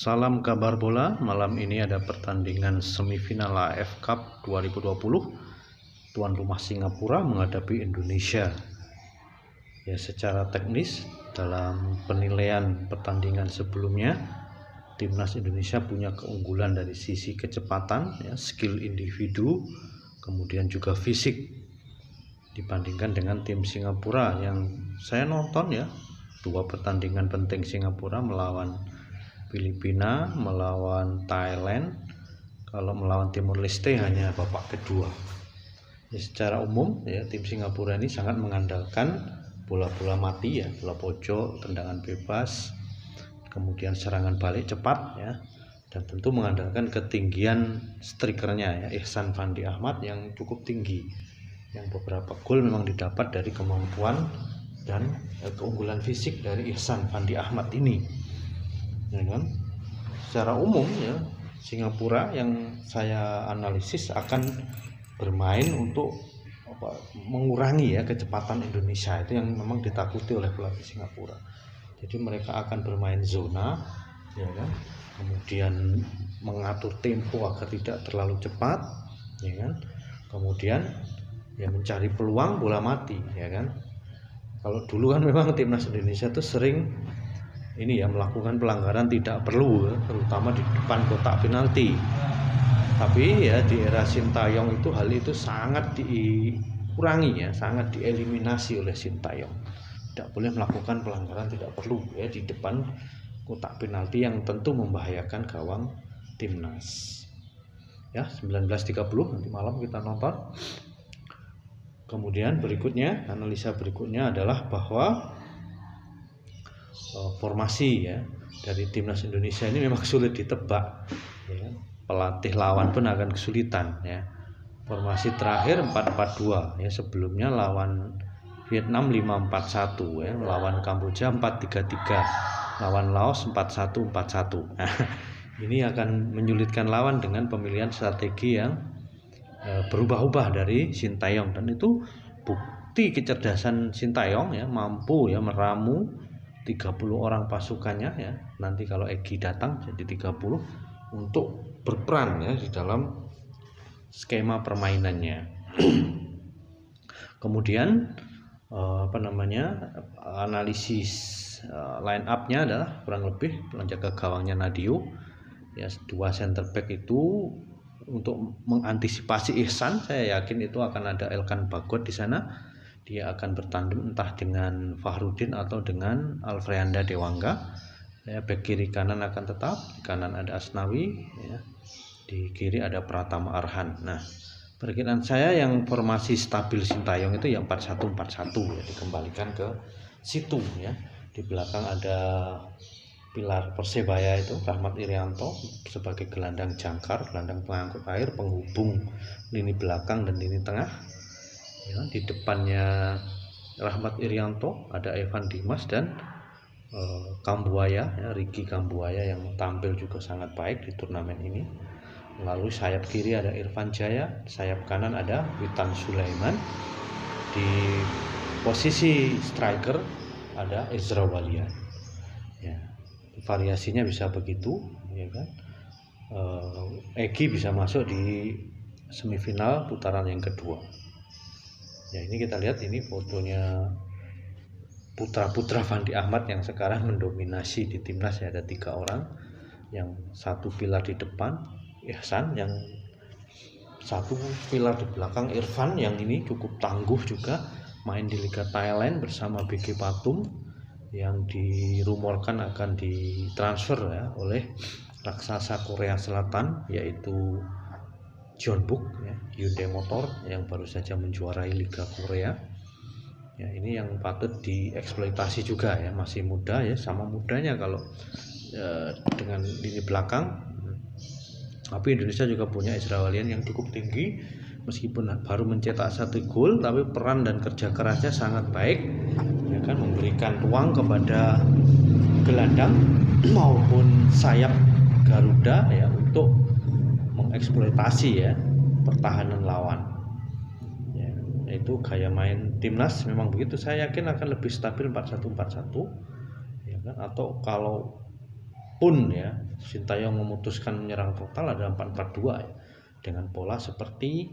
Salam kabar bola. Malam ini ada pertandingan semifinal AFF Cup 2020. Tuan rumah Singapura menghadapi Indonesia. Ya, secara teknis dalam penilaian pertandingan sebelumnya, timnas Indonesia punya keunggulan dari sisi kecepatan, ya, skill individu, kemudian juga fisik dibandingkan dengan tim Singapura yang saya nonton, ya, dua pertandingan penting Singapura melawan Filipina, melawan Thailand. Kalau melawan Timor Leste hanya babak kedua. Ya, secara umum, ya, tim Singapura ini sangat mengandalkan bola-bola mati, ya, bola pojok, tendangan bebas, kemudian serangan balik cepat, ya, dan tentu mengandalkan ketinggian strikernya, ya, Ihsan Fandi Ahmad yang cukup tinggi. Yang beberapa gol memang didapat dari kemampuan dan keunggulan fisik dari Ihsan Fandi Ahmad ini. Ya kan? Secara umum, ya, Singapura yang saya analisis akan bermain untuk mengurangi, ya, kecepatan Indonesia. Itu yang memang ditakuti oleh pelatih Singapura. Jadi mereka akan bermain zona, ya kan? Kemudian mengatur tempo agar tidak terlalu cepat, ya kan? Kemudian ya mencari peluang bola mati, ya kan? Kalau dulu kan memang timnas Indonesia tuh sering ini, ya, melakukan pelanggaran tidak perlu, ya, terutama di depan kotak penalti. Tapi ya di era Sintayong itu hal itu sangat dikurangi, ya, sangat dieliminasi oleh Sintayong. Tidak boleh melakukan pelanggaran tidak perlu, ya, di depan kotak penalti yang tentu membahayakan gawang timnas. Ya, 19.30 nanti malam kita nonton. Kemudian berikutnya, analisa berikutnya adalah bahwa formasi, ya, dari timnas Indonesia ini memang sulit ditebak, ya. Pelatih lawan pun akan kesulitan, ya. Formasi terakhir 4-4-2, ya, sebelumnya lawan Vietnam 5-4-1, ya, lawan Kamboja 4-3-3, lawan Laos 4-1-4-1. Nah, ini akan menyulitkan lawan dengan pemilihan strategi yang berubah-ubah dari Sintayong, dan itu bukti kecerdasan Sintayong, ya, mampu, ya, meramu 30 orang pasukannya, ya, nanti kalau Egy datang jadi 30 untuk berperan, ya, di dalam skema permainannya. Kemudian analisis line up-nya adalah kurang lebih penjaga gawangnya Nadio, ya, dua center back itu untuk mengantisipasi Ihsan. Saya yakin itu akan ada Elkan Bagot di sana. Dia akan bertandem entah dengan Fahrudin atau dengan Alfreanda Dewangga. Ya, back kiri kanan akan tetap, di kanan ada Asnawi, ya, di kiri ada Pratama Arhan. Nah, perkiraan saya yang formasi stabil Sintayong itu yang 4-1-4-1, ya, dikembalikan ke situ, ya. Di belakang ada pilar Persebaya itu Rahmat Irianto sebagai gelandang jangkar, gelandang pengangkut air, penghubung lini belakang dan lini tengah. Ya, di depannya Rahmat Irianto ada Evan Dimas dan Kambuaya, ya, Ricky Kambuaya yang tampil juga sangat baik di turnamen ini. Lalu sayap kiri ada Irfan Jaya, sayap kanan ada Witan Sulaiman. Di posisi striker ada Ezra Walian. Ya, variasinya bisa begitu, ya kan? Egy bisa masuk di semifinal putaran yang kedua. Ya, ini kita lihat ini fotonya putra-putra Fandi Ahmad yang sekarang mendominasi di timnas, ya, ada 3 orang. Yang satu pilar di depan Ihsan, yang satu pilar di belakang Irfan, yang ini cukup tangguh juga, main di Liga Thailand bersama BG Pathum yang dirumorkan akan ditransfer, ya, oleh raksasa Korea Selatan yaitu Jeonbuk, ya, Hyundai Motor yang baru saja menjuarai Liga Korea. Ya, ini yang patut dieksploitasi juga, ya, masih muda, ya, sama mudanya kalau dengan lini belakang. Tapi Indonesia juga punya Ezra Walian yang cukup tinggi, meskipun baru mencetak 1 gol, tapi peran dan kerja kerasnya sangat baik, ya kan, memberikan ruang kepada gelandang maupun sayap Garuda, ya, untuk eksploitasi, ya, pertahanan lawan. Ya, itu gaya main timnas memang begitu. Saya yakin akan lebih stabil 4-1-4-1, ya kan? Atau kalau pun ya Sintayong memutuskan menyerang total ada 4-4-2 ya, dengan pola seperti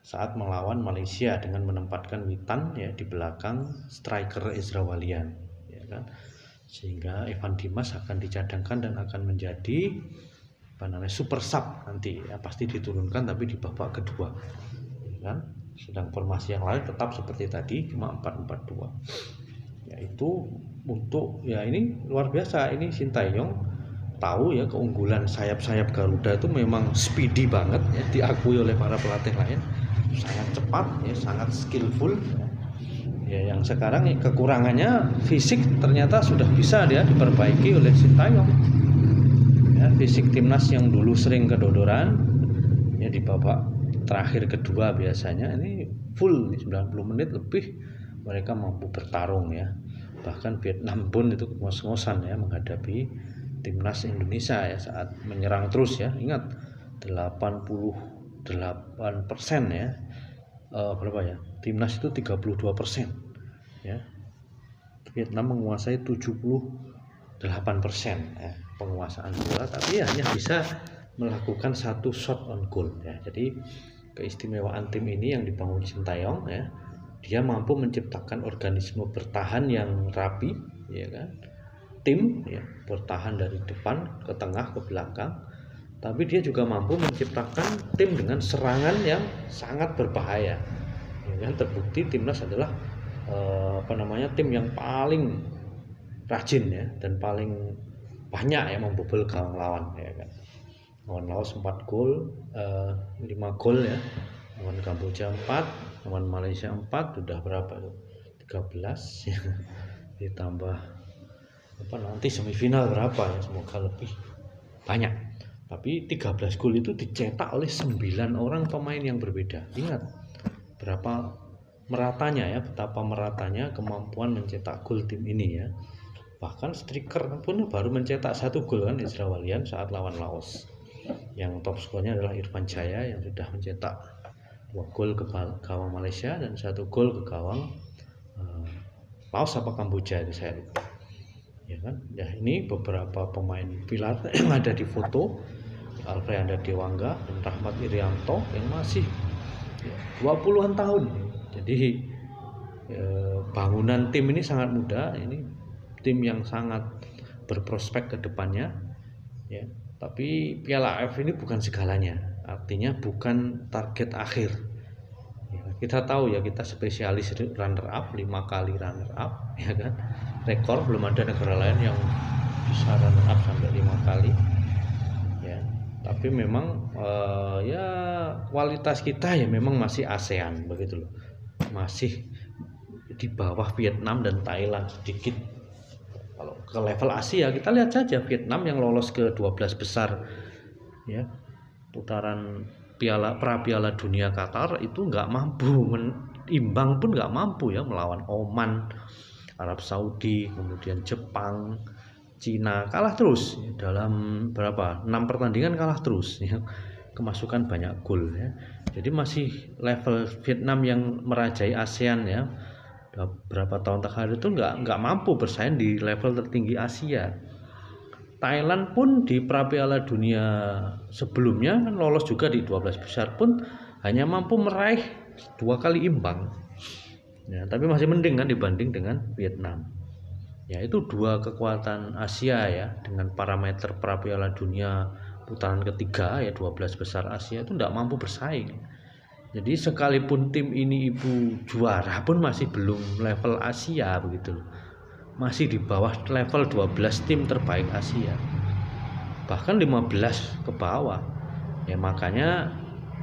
saat melawan Malaysia dengan menempatkan Witan ya di belakang striker Ezra Walian ya kan, sehingga Evan Dimas akan dicadangkan dan akan menjadi super sub nanti ya, pasti diturunkan tapi di babak kedua ya kan. Sedang formasi yang lain tetap seperti tadi, cuma 4-4-2 yaitu untuk ya ini luar biasa. Ini Sintayong tahu ya keunggulan sayap-sayap Garuda itu memang speedy banget ya, diakui oleh para pelatih lain, sangat cepat ya, sangat skillful ya. Yang sekarang ya, kekurangannya fisik ternyata sudah bisa dia diperbaiki oleh Sintayong ya. Fisik timnas yang dulu sering kedodoran ya, di babak terakhir kedua biasanya ini full 90 menit lebih mereka mampu bertarung ya. Bahkan Vietnam pun itu ngos-ngosan ya menghadapi timnas Indonesia ya saat menyerang terus ya. Ingat 88% ya, berapa ya, timnas itu 32% ya, Vietnam menguasai 78% ya penguasaan bola, tapi hanya bisa melakukan satu shot on goal ya. Jadi keistimewaan tim ini yang dibangun Sintayong ya, dia mampu menciptakan organisme bertahan yang rapi ya kan, tim ya bertahan dari depan ke tengah ke belakang, tapi dia juga mampu menciptakan tim dengan serangan yang sangat berbahaya ya kan. Terbukti timnas adalah tim yang paling rajin ya dan paling banyak ya membobol gawang lawan ya kan. Lawan Laos 4 gol, 5 gol ya, lawan Kamboja 4, lawan Malaysia 4, sudah berapa itu, 13 ya. Ditambah nanti semifinal berapa ya, semoga lebih banyak. Tapi 13 gol itu dicetak oleh 9 orang pemain yang berbeda. Ingat berapa meratanya ya, betapa meratanya kemampuan mencetak gol tim ini ya. Bahkan striker pun baru mencetak 1 gol kan, Ezra Walian saat lawan Laos. Yang top skornya adalah Irfan Jaya yang sudah mencetak 2 gol ke gawang Malaysia dan 1 gol ke gawang Laos apa Kamboja itu saya lupa ya kan. Ya ini beberapa pemain pilar yang ada di foto, Alfreanda Dewangga dan Rahmat Irianto yang masih 20-an tahun. Jadi bangunan tim ini sangat muda, ini tim yang sangat berprospek ke depannya ya. Tapi Piala AFF ini bukan segalanya, artinya bukan target akhir ya, kita tahu ya, kita spesialis runner up, 5 kali runner up ya kan, rekor belum ada negara lain yang bisa runner up sampai 5 kali ya. Tapi memang ya kualitas kita ya memang masih ASEAN begitu loh, masih di bawah Vietnam dan Thailand sedikit. Kalau ke level Asia kita lihat saja Vietnam yang lolos ke 12 besar ya, putaran Piala Dunia Qatar itu nggak mampu, imbang pun nggak mampu ya, melawan Oman, Arab Saudi, kemudian Jepang, Cina, kalah terus dalam 6 pertandingan kalah terus ya, kemasukan banyak gol ya. Jadi masih level Vietnam yang merajai ASEAN ya, berapa tahun terakhir itu nggak mampu bersaing di level tertinggi Asia. Thailand pun di Piala Dunia sebelumnya kan lolos juga di 12 besar pun hanya mampu meraih 2 kali imbang ya, tapi masih mending kan dibanding dengan Vietnam ya. Itu 2 kekuatan Asia ya, dengan parameter Piala Dunia putaran ketiga ya, 12 besar Asia itu nggak mampu bersaing. Jadi sekalipun tim ini ibu juara pun masih belum level Asia begitu loh, masih di bawah level 12 tim terbaik Asia, bahkan 15 ke bawah ya. Makanya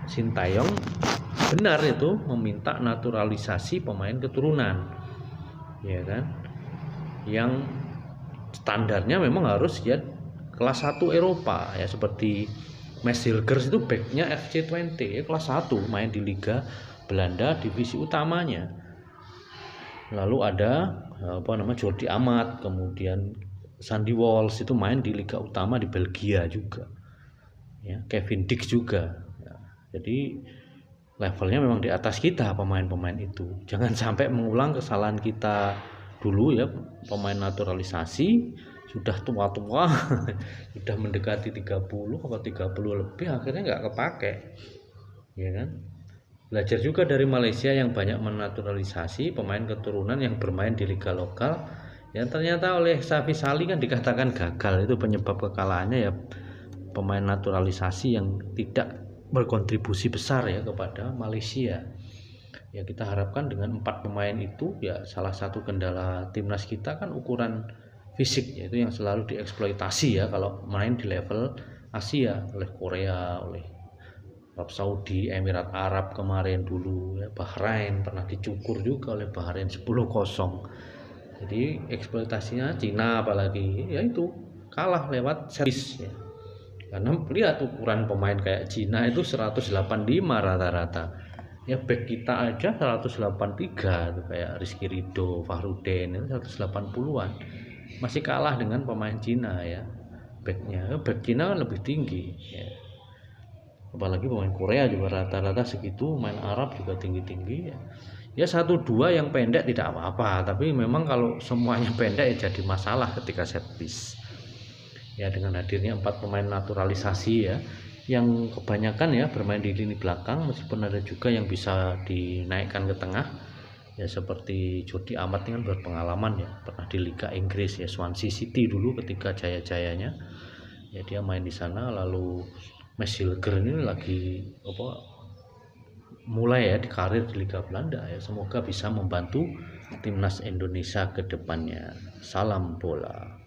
Sintayong benar itu meminta naturalisasi pemain keturunan ya kan, yang standarnya memang harus ya kelas 1 Eropa ya, seperti Mads Hilgers itu backnya FC Twente ya, kelas 1, main di Liga Belanda divisi utamanya. Lalu ada Jordi Amat, kemudian Sandy Walsh itu main di Liga Utama di Belgia juga ya, Kevin Dix juga ya. Jadi levelnya memang di atas kita pemain-pemain itu. Jangan sampai mengulang kesalahan kita dulu ya, pemain naturalisasi sudah tua-tua sudah mendekati 30 atau 30 lebih, akhirnya nggak kepake, ya kan. Belajar juga dari Malaysia yang banyak menaturalisasi pemain keturunan yang bermain di liga lokal, yang ternyata oleh Safi Sali kan dikatakan gagal. Itu penyebab kekalahannya ya, pemain naturalisasi yang tidak berkontribusi besar ya kepada Malaysia. Ya kita harapkan dengan 4 pemain itu, ya salah satu kendala timnas kita kan ukuran fisik, yaitu yang selalu dieksploitasi ya kalau main di level Asia, oleh Korea, oleh Arab Saudi, Emirat Arab kemarin dulu ya, Bahrain pernah dicukur juga oleh Bahrain 10-0. Jadi eksploitasinya Cina apalagi, ya itu kalah lewat servis ya. Karena lihat ukuran pemain kayak Cina itu 185 rata-rata. Ya back kita aja 183 tuh, kayak Rizky Ridho, Fahrudin itu 180-an. Masih kalah dengan pemain Cina ya. Backnya, back Cina kan lebih tinggi ya. Apalagi pemain Korea juga rata-rata segitu, main Arab juga tinggi-tinggi ya. Ya 1-2 yang pendek tidak apa-apa, tapi memang kalau semuanya pendek ya jadi masalah ketika set piece. Ya dengan hadirnya 4 pemain naturalisasi ya, yang kebanyakan ya bermain di lini belakang, meskipun ada juga yang bisa dinaikkan ke tengah ya, seperti Jordi Amat kan berpengalaman ya, pernah di Liga Inggris ya, Swansea City dulu ketika jaya-jayanya ya dia main di sana. Lalu Mas Hilger ini lagi mulai ya di karir di Liga Belanda ya, semoga bisa membantu timnas Indonesia ke depannya. Salam bola.